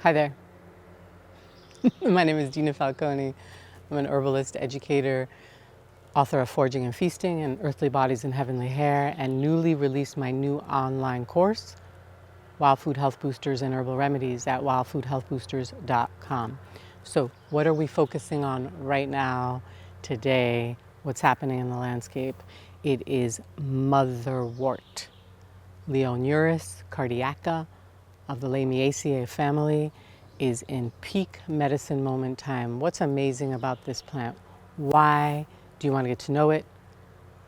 Hi there. My name is Dina Falconi. I'm an herbalist, educator, author of Foraging and Feasting and Earthly Bodies and Heavenly Hair, and newly released my new online course, Wild Food Health Boosters and Herbal Remedies, at wildfoodhealthboosters.com. So what are we focusing on right now, today? What's happening in the landscape? It is Motherwort, Leonurus, Cardiaca, of the Lamiaceae family, is in peak medicine moment time. What's amazing about this plant? Why do you want to get to know it?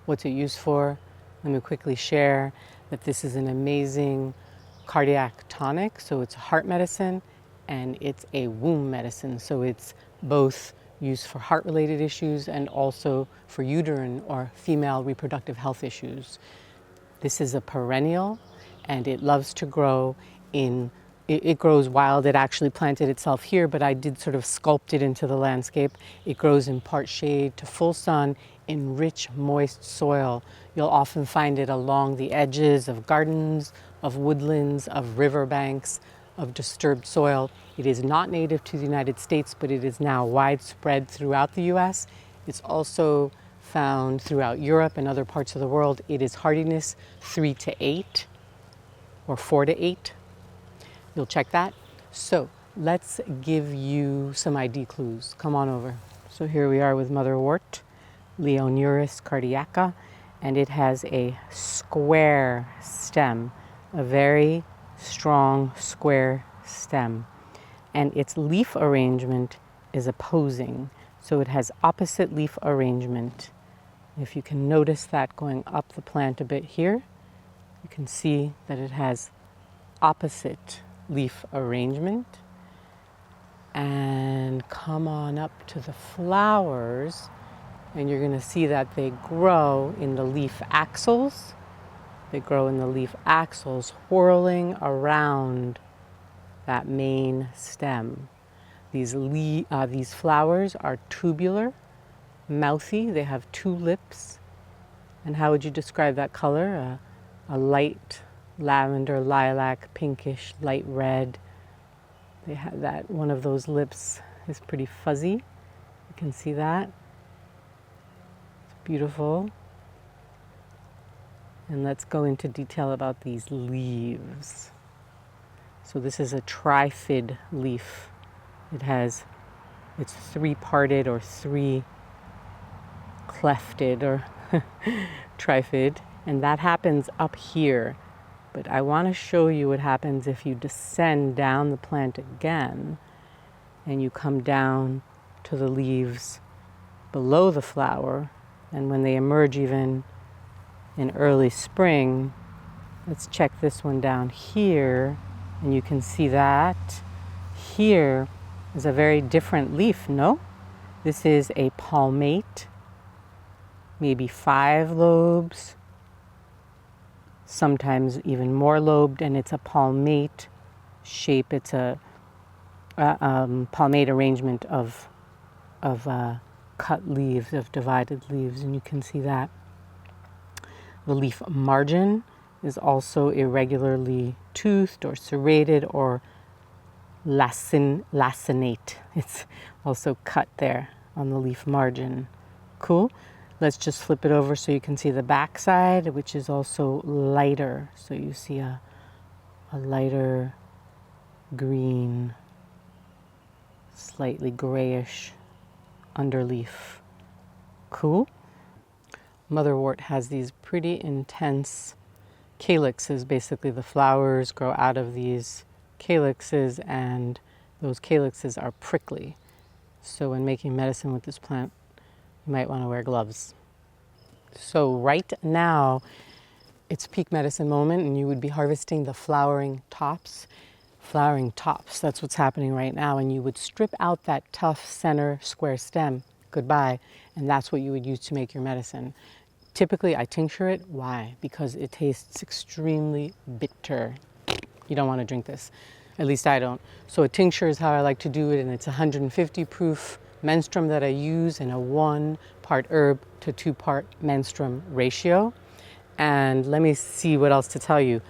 What's it used for? Let me quickly share that this is an amazing cardiac tonic. So it's heart medicine and it's a womb medicine. So it's both used for heart related issues and also for uterine or female reproductive health issues. This is a perennial and it loves to grow it grows wild. It actually planted itself here, but I did sort of sculpt it into the landscape. It grows in part shade to full sun in rich, moist soil. You'll often find it along the edges of gardens, of woodlands, of riverbanks, of disturbed soil. It is not native to the United States, but it is now widespread throughout the US. It's also found throughout Europe and other parts of the world. It is hardiness 3 to 8 or 4 to 8. You'll check that. So let's give you some ID clues. Come on over. So here we are with Motherwort, Leonurus cardiaca, and it has a square stem, a very strong square stem. And its leaf arrangement is opposing. So it has opposite leaf arrangement. If you can notice that going up the plant a bit here, you can see that it has opposite leaf arrangement. And come on up to the flowers and you're going to see that they grow in the leaf axils. They grow in the leaf axils, whirling around that main stem. These flowers are tubular, mouthy. They have two lips. And how would you describe that color? A light lavender, lilac, pinkish, light red. They have that, one of those lips is pretty fuzzy. You can see that. It's beautiful. And let's go into detail about these leaves. So this is a trifid leaf. It's three-parted or three-clefted or trifid, and that happens up here. But I want to show you what happens if you descend down the plant again and you come down to the leaves below the flower, and when they emerge even in early spring. Let's check this one down here, and you can see that here is a very different leaf, no? This is a palmate, maybe 5 lobes, sometimes even more lobed, and it's a palmate shape. It's a palmate arrangement of cut leaves, of divided leaves, and you can see that. The leaf margin is also irregularly toothed or serrated or lacinate. It's also cut there on the leaf margin. Cool. Let's just flip it over so you can see the back side, which is also lighter. So you see a lighter green, slightly grayish underleaf. Cool. Motherwort has these pretty intense calyxes. Basically, the flowers grow out of these calyxes, and those calyxes are prickly. So when making medicine with this plant, you might want to wear gloves. So right now, it's peak medicine moment, and you would be harvesting the flowering tops. Flowering tops, that's what's happening right now. And you would strip out that tough center square stem, goodbye, and that's what you would use to make your medicine. Typically, I tincture it. Why? Because it tastes extremely bitter. You don't want to drink this. At least I don't. So a tincture is how I like to do it, and it's 150 proof menstruum that I use in a 1-part herb to 2-part menstruum ratio. And let me see what else to tell you.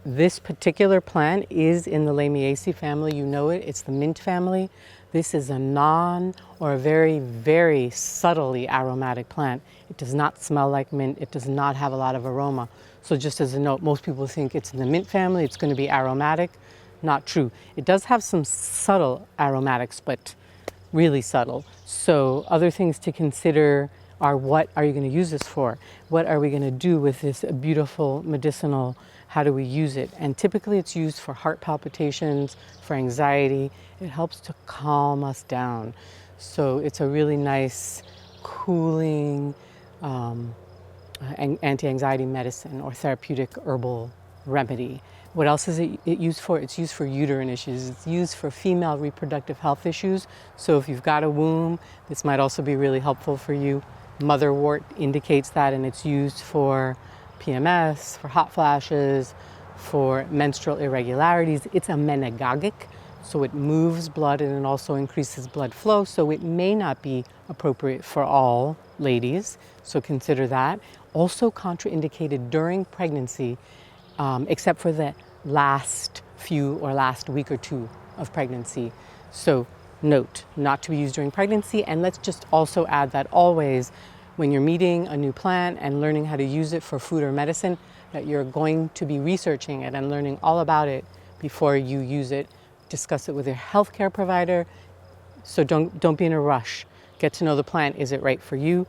This particular plant is in the Lamiaceae family. You know it. It's the mint family. This is a non or a very, very subtly aromatic plant. It does not smell like mint. It does not have a lot of aroma. So just as a note, most people think it's in the mint family. It's going to be aromatic. Not true. It does have some subtle aromatics, but really subtle. So other things to consider are, what are you going to use this for? What are we going to do with this beautiful medicinal? How do we use it? And typically it's used for heart palpitations, for anxiety. It helps to calm us down. So it's a really nice, cooling, anti-anxiety medicine or therapeutic herbal remedy. What else is it used for? It's used for uterine issues. It's used for female reproductive health issues. So if you've got a womb, this might also be really helpful for you. Motherwort indicates that, and it's used for PMS, for hot flashes, for menstrual irregularities. It's a menagogic, so it moves blood and it also increases blood flow, so it may not be appropriate for all ladies, so consider that. Also contraindicated during pregnancy, except for the last few or last week or two of pregnancy. So note, not to be used during pregnancy. And let's just also add that always when you're meeting a new plant and learning how to use it for food or medicine, that you're going to be researching it and learning all about it before you use it. Discuss it with your healthcare provider. So don't be in a rush. Get to know the plant. Is it right for you?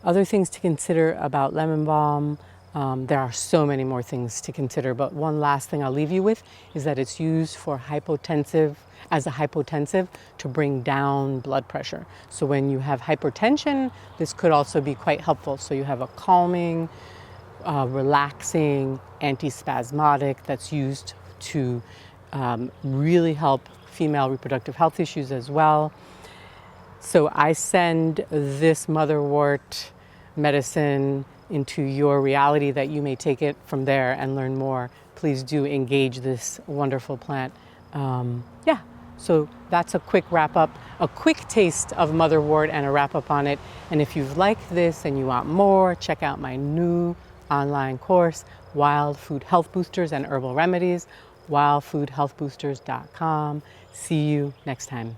Other things to consider about lemon balm. There are so many more things to consider, but one last thing I'll leave you with is that it's used for as a hypotensive to bring down blood pressure. So when you have hypertension, this could also be quite helpful. So you have a calming, relaxing, antispasmodic that's used to really help female reproductive health issues as well. So I send this Motherwort medicine into your reality that you may take it from there and learn more. Please do engage this wonderful plant. Yeah, so that's a quick wrap up, a quick taste of Motherwort and a wrap up on it. And if you've liked this and you want more, check out my new online course, Wild Food Health Boosters and Herbal Remedies, wildfoodhealthboosters.com. See you next time.